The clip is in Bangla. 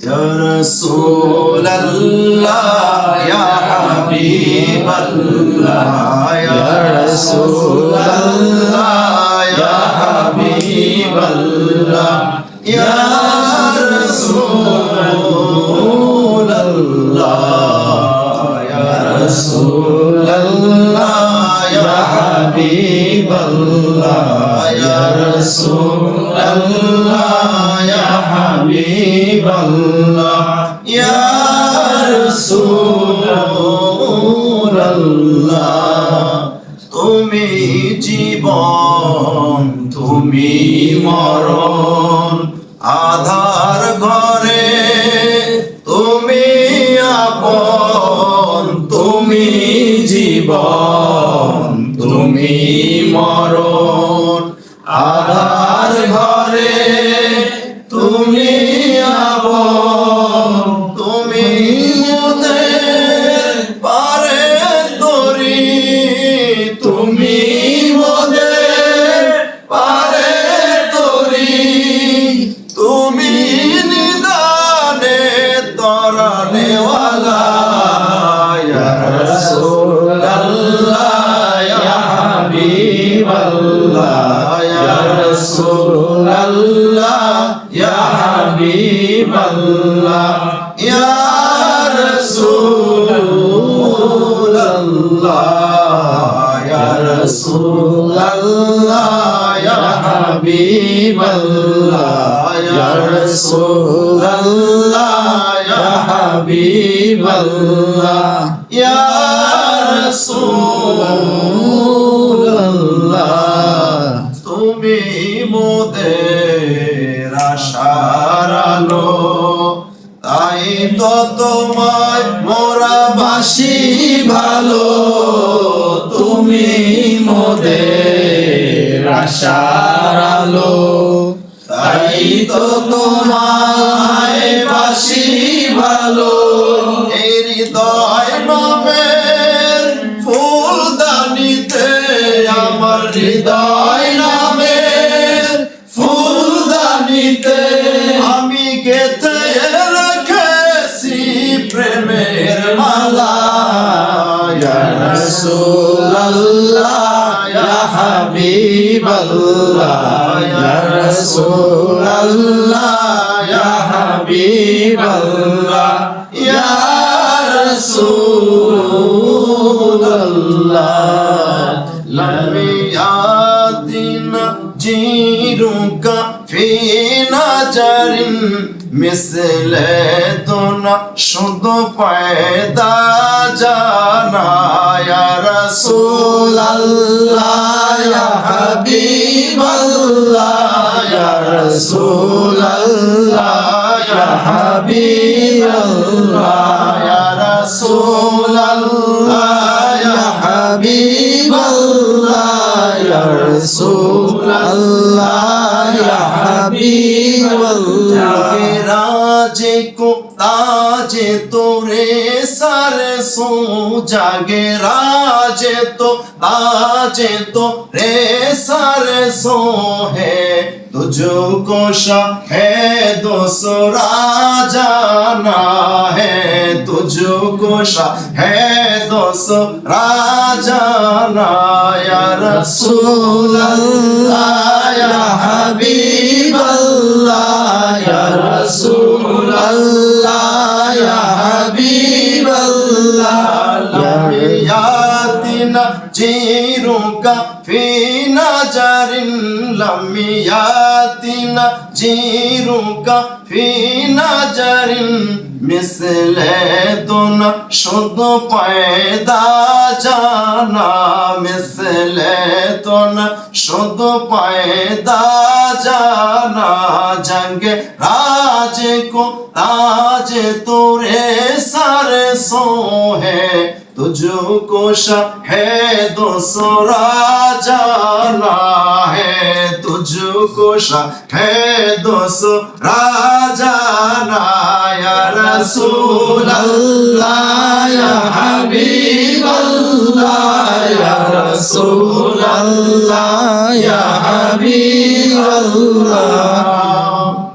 يا رسول الله يا حبيب الله يا رسول الله يا حبيب الله يا رسول الله يا رسول الله يا حبيب الله يا رسول الله يا حبيب الله يا رسول الله তুমি জীবন তুমি মরণ আধার ঘরে তুমি আপন তুমি জীবন তুমি মরণ আধার ঘরে তুমি আপন তুমি মোদের পারে তরি তুমি মোদের পারে তরি তুমি নিদানে তরানেওয়ালা ইয়া রাসূলুল্লাহ ইয়া হাবিবাল্লাহ ইয়া রাসূলুল্লাহ ইয়া হাবিবাল্লাহ ইয়া রাসূলুল্লাহ ইয়া রাসূলুল্লাহ ইয়া হাবিবাল্লাহ ইয়া রাসূলুল্লাহ ইয়া হাবিবাল্লাহ ইয়া রাসূলুল্লাহ তুমি মোদের আশার আলো তাই তো তোমায় মোরা বাসি ভালো তুমি মোদের আশার আলো তাই তো তোমায় বাসি ভালো এই হৃদয় নামের ফুলদানিতে আমার হৃদয় নামের ফুলদানিতে আমি গেথে রেখেছি প্রেমের মালা ইয়া রাসূলুল্লাহ ইয়া হাবিবাল্লাহ ইয়া রাসূলুল্লাহ ইয়া হাবিবাল্লাহ ইয়া রাসূলুল্লাহ লাম ইয়াতিনা জিরুকা ফি নাজারিন মিসলে তোনা শুধু পয়দা জানা ইয়া রাসূলুল্লাহ ইয়া হাবিবাল্লাহ ইয়া রাসূলুল্লাহ ইয়া হাবিবাল্লাহ ইয়া রাসূলুল্লাহ ইয়া হাবিবাল্লাহ ইয়া রাসূলুল্লাহ ইয়া হাবিবাল্লাহ রাজে को ताजे तोरे सारे सो जागे राजे तो ताजे तो रे सारे सो है तुझको शायद दूसरा जाना है तुझको शायद दूसरा जाना या रसूलल्लाह या हबीबल्लाह या रसूलल्लाह या हबीबल्लाह यातिना जीरुका फी नजरिन लमियातिना जीरुका फी नजरिन मिसले तुना शुद्ध पैदा जाना मिसले तुना शुद्ध पैदा जाना जंग राज को ताज तोरे सारे सो है तुझको शायद दूसरा जाना है तुझको शायद दूसरा जाना या रसूलल्लाह या हबीबल्लाह या रसूलल्लाह या हबीबल्लाह